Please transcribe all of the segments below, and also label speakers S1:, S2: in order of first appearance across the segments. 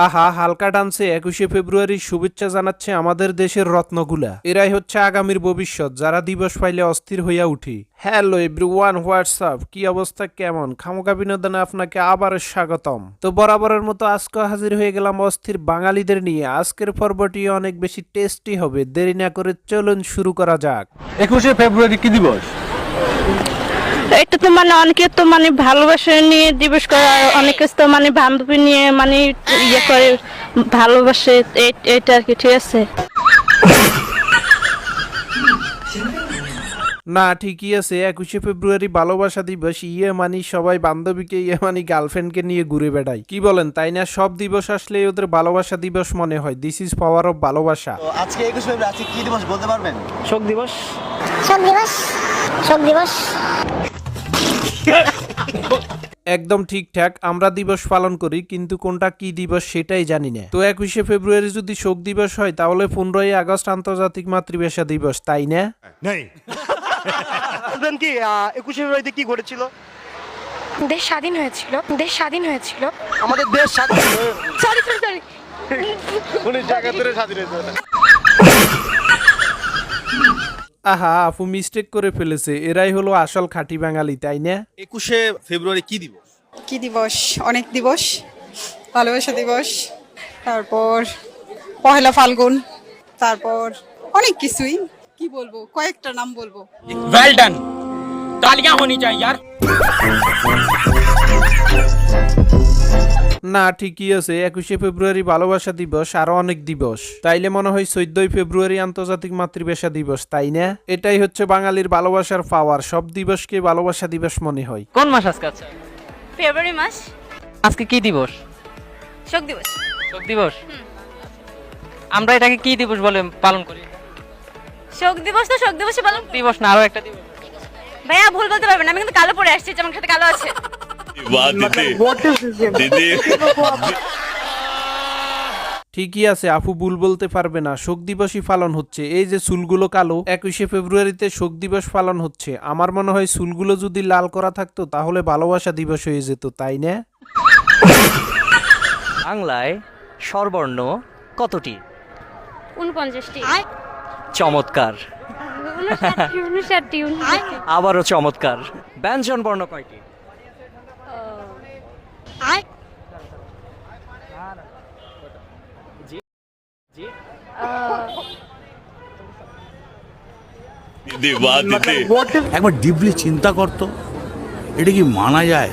S1: আহা, হালকা ডান্সে 21শে ফেব্রুয়ারির শুভেচ্ছা জানাচ্ছে আমাদের দেশের রত্নগুলা। এরাই হচ্ছে আগামীর ভবিষ্যৎ, যারা দিবস পাইলে অস্থির হইয়া উঠি। হ্যালো এভরিওয়ান, হোয়াটসঅ্যাপ, কি অবস্থা, কেমন? খামোকা বিনোদনে আপনাকে আবার স্বাগতম। তো বরাবরের মতো আজকে হাজির হয়ে গেলাম অস্থির বাঙালিদের নিয়ে। আজকের পর্বটি অনেক বেশি টেস্টি হবে, দেরি না করে চলুন শুরু করা যাক।
S2: 21শে ফেব্রুয়ারি কি দিবস?
S3: এটা তো মানে অনেকে তো মানে ভালোবাসা নিয়ে দিবস করে, আর অনেকে তো মানে বান্ধবী নিয়ে মানে ইয়ে করে ভালোবাসে, এটা আর কি। ঠিক আছে,
S1: না ঠিকই আছে, 21শে ফেব্রুয়ারি ভালোবাসা দিবস। মানে সবাই বান্ধবীকে, মানে গার্লফ্রেন্ডকে নিয়ে ঘুরে বেড়ায়, কি বলেন? তাই না? সব দিবস আসলে ওদের ভালোবাসা দিবস মনে হয়। দিস ইজ পাওয়ার অফ ভালোবাসা।
S4: তো আজকে 21শে ফেব্রুয়ারি, আজকে কি দিবস বলতে পারবেন?
S2: শোক দিবস।
S5: শোক দিবস, শোক দিবস।
S1: একদম ঠিকঠাক, আমরা দিবস পালন করি, কিন্তু কোনটা কি দিবস সেটাই জানি না। তো 21শে ফেব্রুয়ারি যদি শোক দিবস হয়, তাহলে 15ই আগস্ট আন্তর্জাতিক মাতৃভাষা দিবস, তাই না?
S2: বলবেন কি 21শে ফেব্রুয়ারিতে কি ঘটেছিল?
S5: দেশ স্বাধীন হয়েছিল, দেশ স্বাধীন হয়েছিল।
S2: আমাদের দেশ স্বাধীন
S5: সরি সরি সরি
S2: 1971 স্বাধীন হয়েছে।
S1: আহা, আপু মিস্টেক করে ফেলেছে। এরাই হলো আসল খাঁটি বাঙালি, তাই না?
S4: 21শে ফেব্রুয়ারি কি দিবস?
S6: কি দিবস? অনেক দিবস, ভালোবাসা দিবস, তারপর পহেলা ফাল্গুন, তারপর অনেক কিছুই। কি বলবো, কয়েকটা নাম বলবো।
S7: वेल डन, तालियां होनी चाहिए यार।
S1: না ঠিকই আছে, 21শে ফেব্রুয়ারি ভালোবাসা দিবস, আরো অনেক দিবস। তাইলে মনে হয় 14ই ফেব্রুয়ারি আন্তর্জাতিক মাতৃভাষা দিবস, তাই না? এটাই হচ্ছে বাঙালির ভালোবাসার পাওয়ার, সব দিবসকে ভালোবাসা দিবস মনে হয়।
S8: কোন মাস আজকে? আচ্ছা,
S3: ফেব্রুয়ারি মাস।
S8: আজকে কি দিবস?
S3: শোক দিবস।
S8: শোক দিবস। আমরা এটাকে কি দিবস বলে পালন করি?
S3: শোক দিবস তো শোক দিবসে পালন।
S8: দিবস না, আরো একটা দিবস।
S3: ভাইয়া ভুল বলতে পারবেন, আমি কিন্তু কালো পরে আসছি, আমার সাথে কালো আছে।
S1: ঠিকই আছে, আপু ভুল বলতে পারবে না, শোক দিবসই পালন হচ্ছে। এই যে চুলগুলো কালো, 21শে ফেব্রুয়ারিতে শোক দিবস পালন হচ্ছে। আমার মনে হয় চুলগুলো যদি লাল করা থাকতো তাহলে ভালোবাসা দিবস হয়ে যেত, তাই না?
S8: বাংলায় স্বরবর্ণ কতটি?
S3: 49টি।
S8: চমৎকার।
S3: 59টি।
S8: আবারও চমৎকার। ব্যঞ্জন বর্ণ কয়টি?
S9: একবার ডিপলি চিন্তা করতো, এটা কি মানা যায়?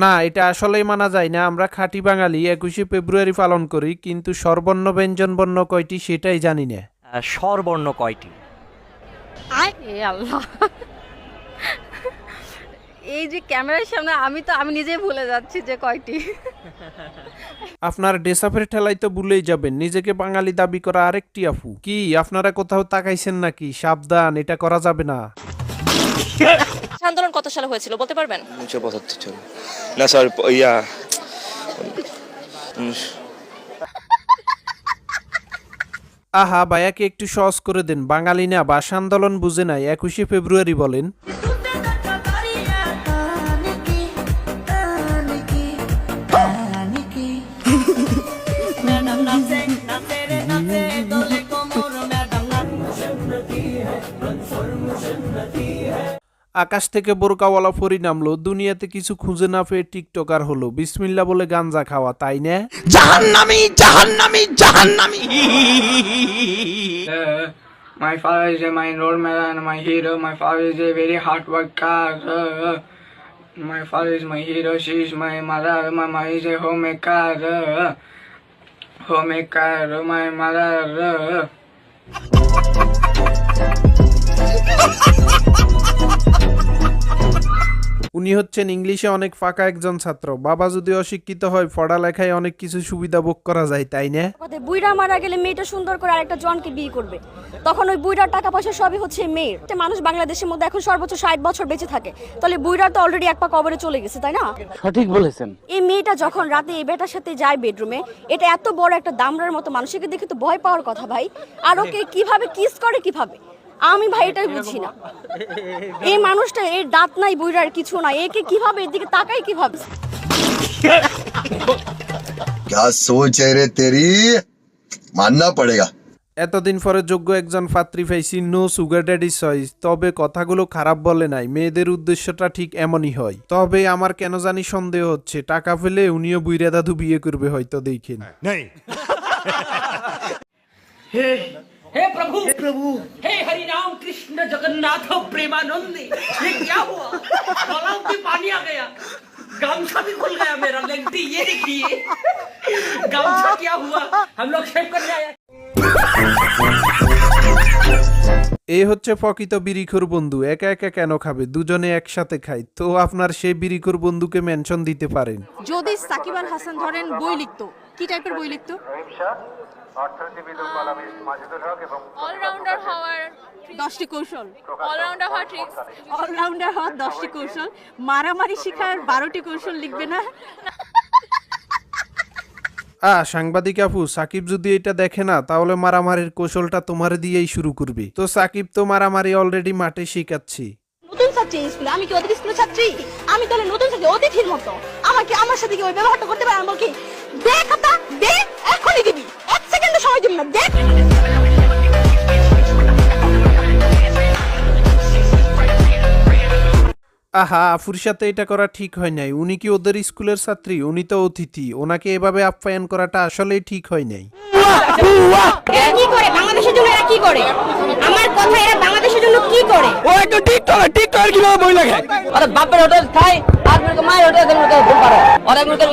S1: না, এটা আসলেই মানা যায় না। আমরা খাঁটি বাঙালি 21শে ফেব্রুয়ারি পালন করি, কিন্তু স্বরবর্ণ ব্যঞ্জন বর্ণ কয়টি সেটাই জানি না।
S8: স্বরবর্ণ কয়টি?
S3: এ আল্লাহ, এই যে ক্যামেরার সামনে আমি নিজেই ভুলে যাচ্ছি যে কয়টি।
S1: আপনার ডেসাফের ঠেলাই তো ভুলেই যাবেন। নিজেকে বাঙালি দাবি করা আরেকটি আপু। কি আপনারা কোথাও তাকাইছেন নাকি? সাবধান, এটা করা যাবে না।
S3: আন্দোলন কত সালে হয়েছিল বলতে পারবেন?
S4: 1975 সালে। না স্যার,
S1: আহা, ভাইয়াকে একটু সহজ করে দেন, বাঙালি না, ভাষা আন্দোলন বুঝে নাই, 21শে ফেব্রুয়ারি বলেন। আকাশ থেকে বোরকাওয়ালা পরি নামলো, দুনিয়াতে কিছু খুঁজে না পেয়ে টিকটকার হলো, বিসমিল্লাহ বলে গাঞ্জা খাওয়া, তাই না?
S9: জাহান্নামী, জাহান্নামী, জাহান্নামী।
S7: My father is my role model and my hero. My father is a very hard worker. My father is my hero. She is my mother. My mother is a homemaker. Homemaker. My mother.
S1: উনি হচ্ছেন ইংলিশে অনেক ফাঁকা একজন ছাত্র। বাবা যদি অশিক্ষিত হয়, পড়ালেখায় অনেক কিছু সুবিধা ভোগ করা যায়, তাই না?
S5: বুইড়া মারা গেলে মেয়েটা সুন্দর করে আরেকটা জনকে বিয়ে করবে, তখন ওই বুইড়ার টাকা পয়সা সবই হচ্ছে মেয়ের। মানুষ বাংলাদেশের মধ্যে এখন সর্বোচ্চ 60 বছর বেঁচে থাকে, তাহলে বুইড়ার তো অলরেডি এক পা কবরে চলে গেছে, তাই না?
S8: সঠিক বলেছেন।
S5: এই মেয়েটা যখন রাতে এই বেটার সাথে যায় বেডরুমে, এটা এত বড় একটা দামড়ার মতো মানুষকে দেখে তো ভয় পাওয়ার কথা ভাই। আর ওকে কিভাবে কিস করে, কিভাবে আমি ভাই এটাই বুঝি না, এই মানুষটা এর দাঁত নাই বুইড়ার কিছু নাই, একে কিভাবে এদিকে তাকাই কিভাবে?
S10: क्या सोच है रे तेरी मानना पड़ेगा।
S1: এতদিন পরে যোগ্য একজন পাত্রী পাইছি, নো সুগার ড্যাডি চয়েস। তবে কথাগুলো খারাপ বলে নাই, মেয়েদের উদ্দেশ্যটা ঠিক এমনই হয়। তবে আমার কেন জানি সন্দেহ হচ্ছে, টাকা পেলে উনিও বুইরা দাদু বিয়ে করবে হয়তো, দেখেন।
S8: हे प्रभु हे हरि राम कृष्ण जगन्नाथ प्रेमानंदी, ये क्या हुआ? गलाव में पानी आ गया, गामछा भी खुल गया मेरा। लगती ये देखिए गामछा क्या हुआ, हम लोग शेव करने आए।
S1: এই হচ্ছে প্রকৃত বিড়িখোর বন্ধু। একা একা কেন খাবে, দুজনে একসাথে খায়। তো আপনার সেই বিড়িখোর বন্ধুকে মেনশন দিতে পারেন।
S6: যদি সাকিব আল হাসান ধরেন বই লিখতো, কি টাইপের বই লিখতো?
S5: অলরাউন্ডার হওয়ার
S6: 10টি কৌশল,
S5: অলরাউন্ডার হওয়ার ট্রিক্স,
S6: অলরাউন্ডার হওয়ার 10টি কৌশল, মারামারি শিখার 12টি কৌশল লিখবে না?
S1: সাংবাদিক আপু, সাকিব যদি এটা দেখে না তাহলে মারামারির কৌশলটা তোমার দিয়েই শুরু করবে। তো সাকিব তো মারামারি অলরেডি মাঠে শিখাচ্ছি।
S3: নতুন ছাত্রী স্কুলে, আমি কি ওদের স্কুলের ছাত্রী? আমি তাহলে নতুন ছাত্রী, অতিথির মতো আমাকে আমার সাথে কি ওই ব্যবহারটা করতে পারে? আমাকে দে খাতা দে, এখনই দিবি, 1 সেকেন্ডও সময় দিবি না, দে।
S1: আহা, আফুর সাথে এটা করা ঠিক হয় নাই। উনি কি ওদের স্কুলের ছাত্রী? উনি তো অতিথি, ওনাকে এভাবে আপ্যায়ন করাটা আসলেই ঠিক হয় নাই।
S3: এরা কি করে বাংলাদেশের জন্য? এরা কি করে? আমার কথা, এরা বাংলাদেশের জন্য কি করে?
S8: ও একটু টিকটক কিভাবে বই লাগে? আরে বাপের হোটেল খাই আর মুরকে মায়ের হোটেল ভুল পারো। আরে মুরকে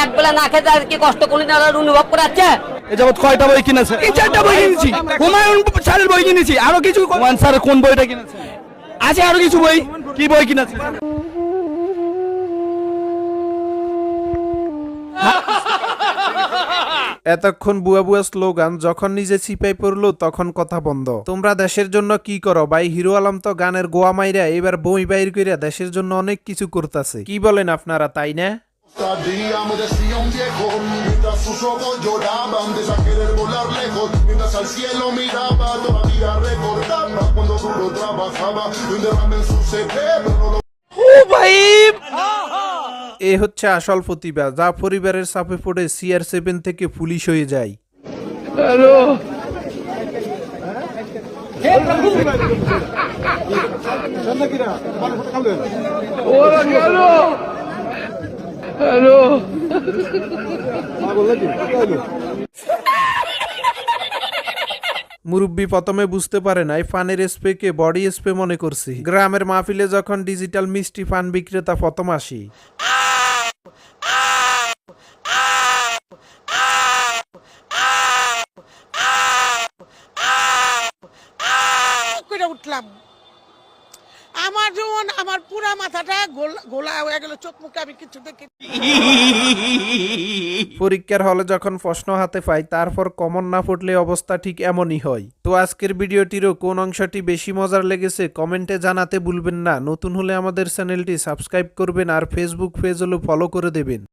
S8: এক বেলা না খেতে আর কি কষ্ট কোনদিন অনুভব করে আছে?
S2: এ যাবত কয়টা বই কিনেছে?
S7: 4টা বই কিনেছি, হুমায়ুন স্যারের বই কিনেছি, আরো কিছু
S2: ওয়ান স্যার কোন বইটা কিনেছে?
S7: আছে, আরো কিছু বই।
S2: কি বই কিনেছে?
S1: এতক্ষণ বুয়া বুয়া স্লোগান, যখন নিজে চিপাই পড়লো তখন কথা বন্ধ। তোমরা দেশের জন্য কি করো ভাই? হিরো আলম তো গানের গোয়া মাইরা এবার বই বাইর কইরা দেশের জন্য অনেক কিছু করতেছে। কি বলেন আপনারা, তাই না? এ হচ্ছে আসল প্রতিভা, যা পরিবারের চাপে পড়ে CR7 থেকে পুলিশ হয়ে যায়। মুরব্বী প্রথমে বুঝতে পারে নাই পানের স্প্রেকে বডি স্প্রে মনে করছি। গ্রামের মাহফিলে যখন ডিজিটাল মিষ্টি পান বিক্রেতা প্রথম আসি,
S6: উঠলাম, আমার যখন আমার পুরা মাথাটা গোলা হয়ে গেল, চোখ মুখে আমি কিছু দেখি।
S1: পরীক্ষার হলে যখন প্রশ্ন হাতে পাই তারপর কমন না পড়লে অবস্থা ঠিক এমনই হয়। তো আজকের ভিডিওটিরও কোন অংশটি বেশি মজার লেগেছে কমেন্টে জানাতে ভুলবেন না। নতুন হলে আমাদের চ্যানেলটি সাবস্ক্রাইব করবেন আর ফেসবুক পেজ হলো ফলো করে দেবেন।